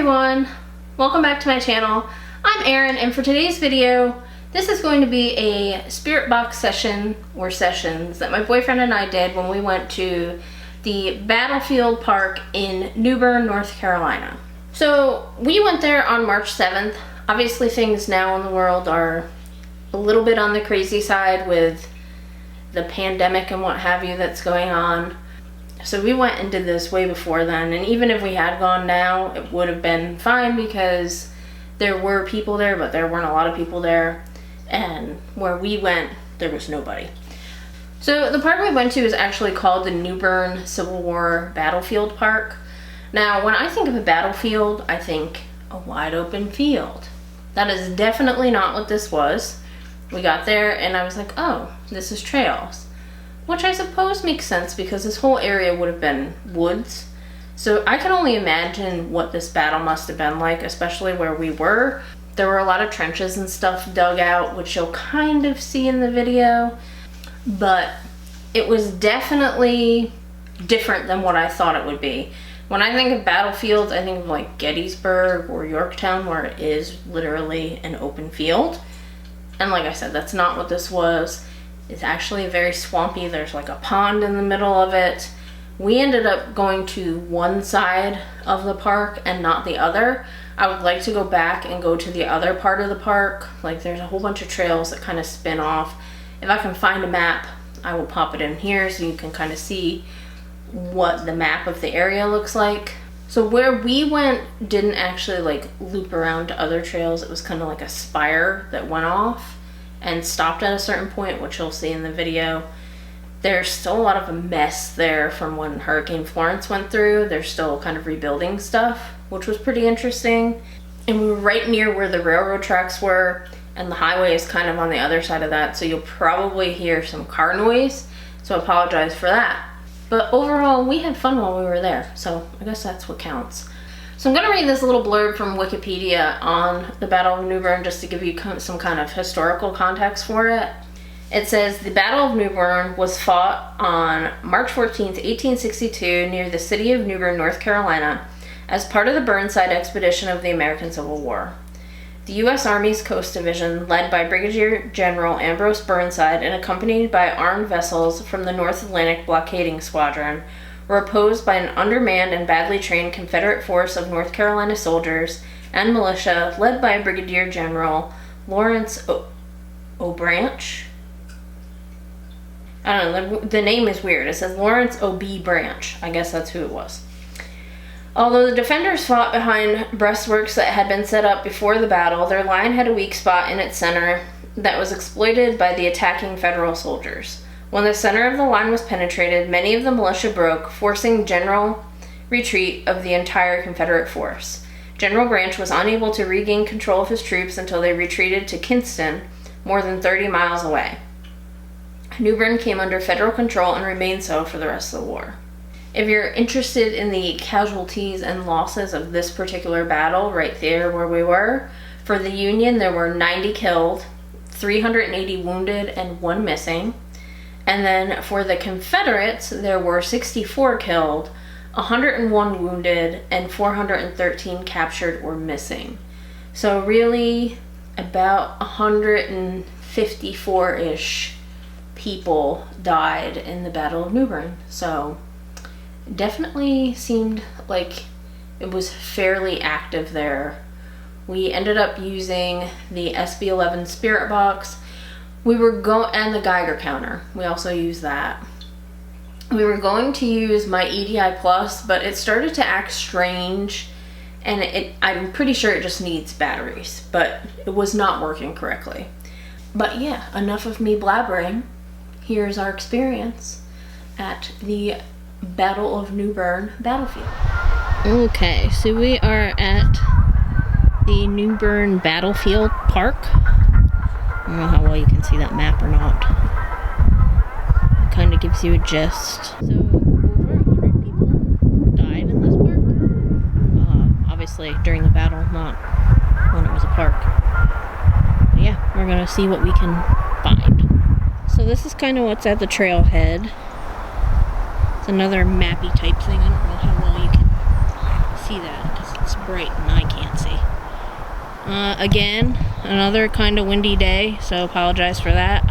everyone, welcome back to my channel. I'm Erin, and for today's video, this is going to be a spirit box session or sessions that my boyfriend and I did when we went to the Battlefield Park in New Bern, North Carolina. So we went there on March 7th. Obviously things now in the world are a little bit on the crazy side with the pandemic and what have you that's going on. So we went and did this way before then, and even if we had gone now, it would have been fine because there were people there, but there weren't a lot of people there, and where we went, there was nobody. So the park we went to is actually called the New Bern Civil War Battlefield Park. Now, when I think of a battlefield, I think a wide open field. That is definitely not what this was. We got there and I was like, oh, this is trails. Which I suppose makes sense because this whole area would have been woods. So I can only imagine what this battle must have been like, especially where we were. There were a lot of trenches and stuff dug out, which you'll kind of see in the video. But it was definitely different than what I thought it would be. When I think of battlefields, I think of like Gettysburg or Yorktown, where it is literally an open field. And like I said, that's not what this was. It's actually very swampy. There's like a pond in the middle of it. We ended up going to one side of the park and not the other. I would like to go back and go to the other part of the park. Like there's a whole bunch of trails that kind of spin off. If I can find a map, I will pop it in here so you can kind of see what the map of the area looks like. So where we went didn't actually like loop around to other trails. It was kind of like a spire that went off and stopped at a certain point, which you'll see in the video. There's still a lot of a mess there from when Hurricane Florence went through. They're still kind of rebuilding stuff, which was pretty interesting. And we were right near where the railroad tracks were, and the highway is kind of on the other side of that, so you'll probably hear some car noise, so I apologize for that. But overall, we had fun while we were there, so I guess that's what counts. So I'm going to read this little blurb from Wikipedia on the Battle of New Bern just to give you some kind of historical context for it. It says, the Battle of New Bern was fought on March 14th, 1862 near the city of New Bern, North Carolina, as part of the Burnside expedition of the American Civil War. The U.S. Army's Coast Division, led by Brigadier General Ambrose Burnside and accompanied by armed vessels from the North Atlantic Blockading Squadron, were opposed by an undermanned and badly trained Confederate force of North Carolina soldiers and militia led by Brigadier General Lawrence O'Branch. I don't know, the name is weird. It says Lawrence O.B. Branch. I guess that's who it was. Although the defenders fought behind breastworks that had been set up before the battle, their line had a weak spot in its center that was exploited by the attacking Federal soldiers. When the center of the line was penetrated, many of the militia broke, forcing general retreat of the entire Confederate force. General Branch was unable to regain control of his troops until they retreated to Kinston, more than 30 miles away. New Bern came under Federal control and remained so for the rest of the war. If you're interested in the casualties and losses of this particular battle, right there where we were, for the Union there were 90 killed, 380 wounded, and 1 missing. And then for the Confederates, there were 64 killed, 101 wounded, and 413 captured or missing. So really, about 154-ish people died in the Battle of New Bern. So definitely seemed like it was fairly active there. We ended up using the SB-11 Spirit Box. And the Geiger counter. We also use that. We were going to use my EDI Plus, but it started to act strange, and I'm pretty sure it just needs batteries, but it was not working correctly. But yeah, enough of me blabbering. Here's our experience at the Battle of New Bern battlefield. Okay, so we are at the New Bern Battlefield Park. I don't know how well you can see that map or not. It kind of gives you a gist. So, over 100 people died in this park. Obviously, during the battle, not when it was a park. But yeah, we're gonna see what we can find. So this is kind of what's at the trailhead. It's another mappy type thing. I don't know how well you can see that because it's looks bright and I can't see. Again, another kind of windy day, so apologize for that.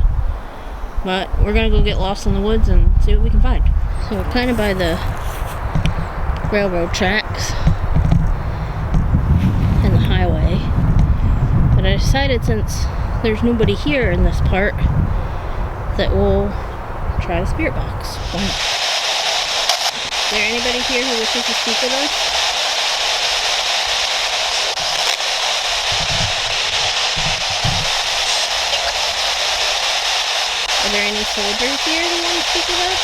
But we're gonna go get lost in the woods and see what we can find. So we're kind of by the railroad tracks and the highway. But I decided, since there's nobody here in this part, that we'll try the spirit box. Why not? Is there anybody here who wishes to speak with us? Are there any soldiers here who want to speak with us?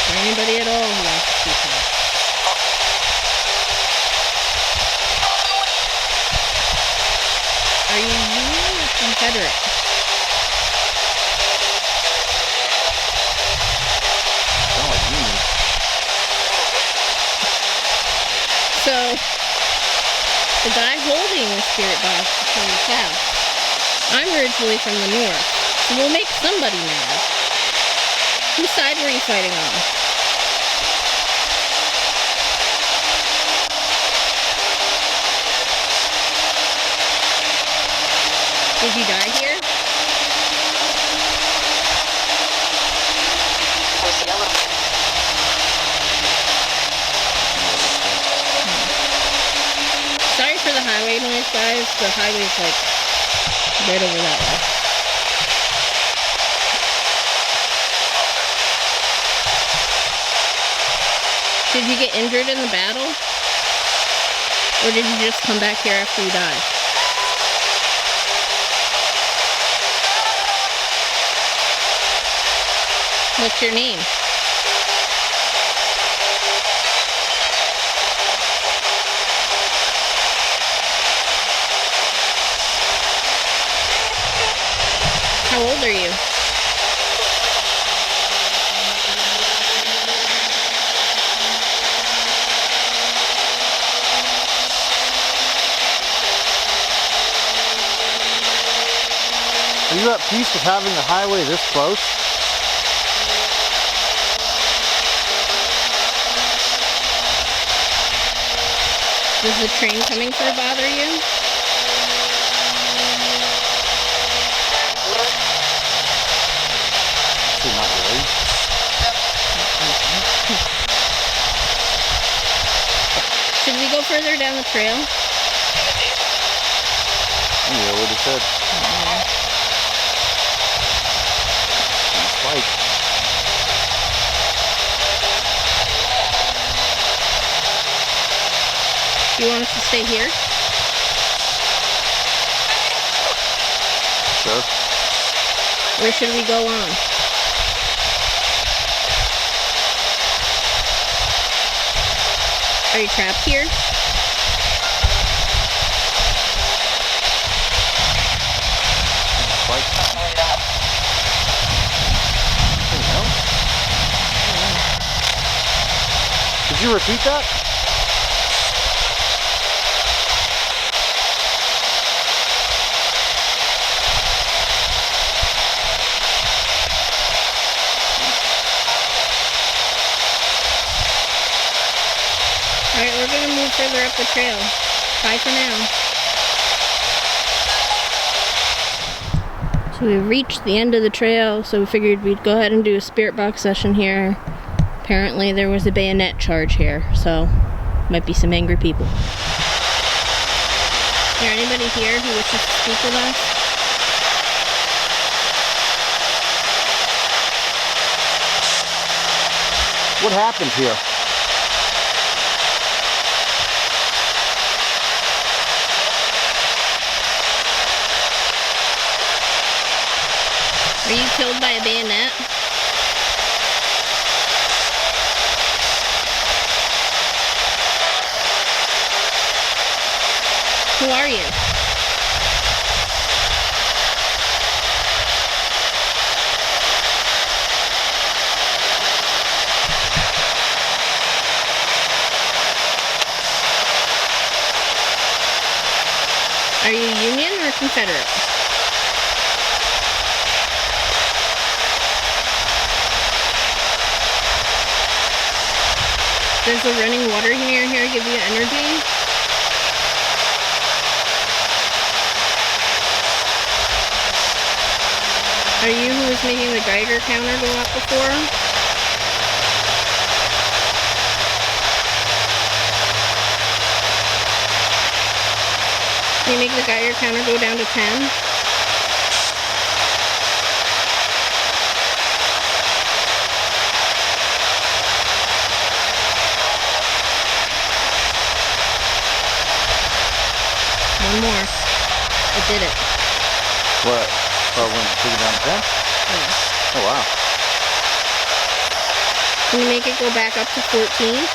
Is there anybody at all who wants to speak with us? Are you Union or Confederate? So, the guy holding the spirit box is from the south. I'm originally from the north, so we'll make somebody mad. Whose side were you fighting on? Did you die here? Sorry for the highway noise, guys. The highway's like right over that way. Did you get injured in the battle? Or did you just come back here after you died? What's your name? How old are you? Are you at peace with having the highway this close? Does the train coming through bother you? Not really. Should we go further down the trail? Yeah, what he said. Like. Do you want us to stay here? Sure. Or should we go on? Are you trapped here? Like. Did you repeat that? Alright, we're going to move further up the trail. Bye for now. So we've reached the end of the trail, so we figured we'd go ahead and do a spirit box session here. Apparently there was a bayonet charge here, so might be some angry people. Is there anybody here who wishes to speak with us? What happened here? Were you killed by a bayonet? Who are you? Are you Union or or Confederate? Does the running water here give you energy? Are you who was making the Geiger counter go up before? Can you make the Geiger counter go down to 10? One more. I did it. What? Oh, when you took it down to 10? Yeah. Oh, wow. Can you make it go back up to 14?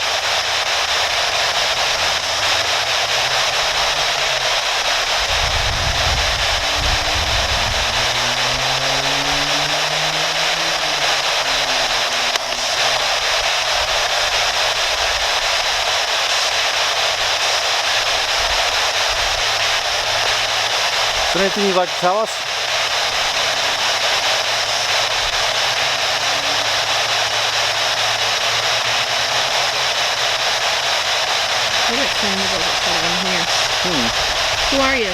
Is there anything you'd like to tell us? I got kind of over in here. Who are you?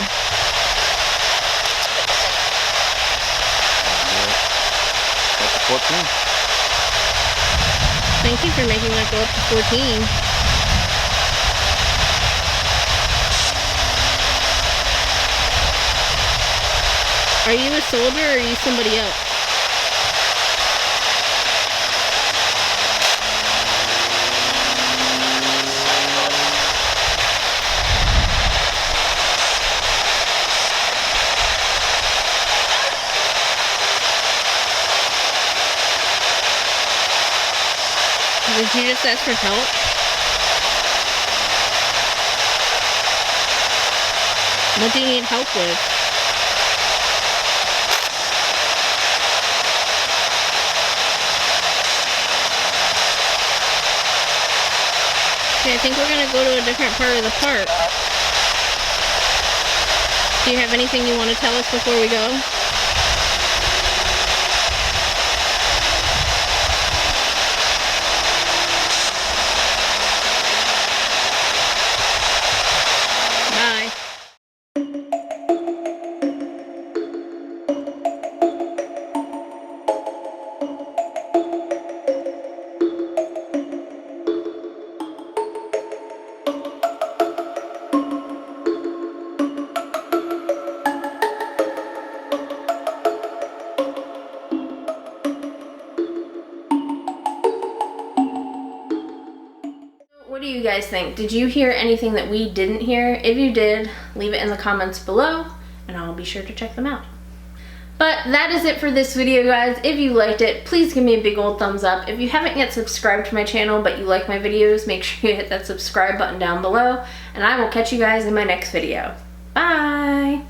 Up to 14? Thank you for making that go up to 14. Are you a soldier or are you somebody else? Did you just ask for help? What do you need help with? Okay, I think we're gonna go to a different part of the park. Do you have anything you want to tell us before we go? Bye. What do you guys think? Did you hear anything that we didn't hear? If you did, leave it in the comments below and I'll be sure to check them out. But that is it for this video, guys. If you liked it, please give me a big old thumbs up. If you haven't yet subscribed to my channel but you like my videos, make sure you hit that subscribe button down below and I will catch you guys in my next video. Bye!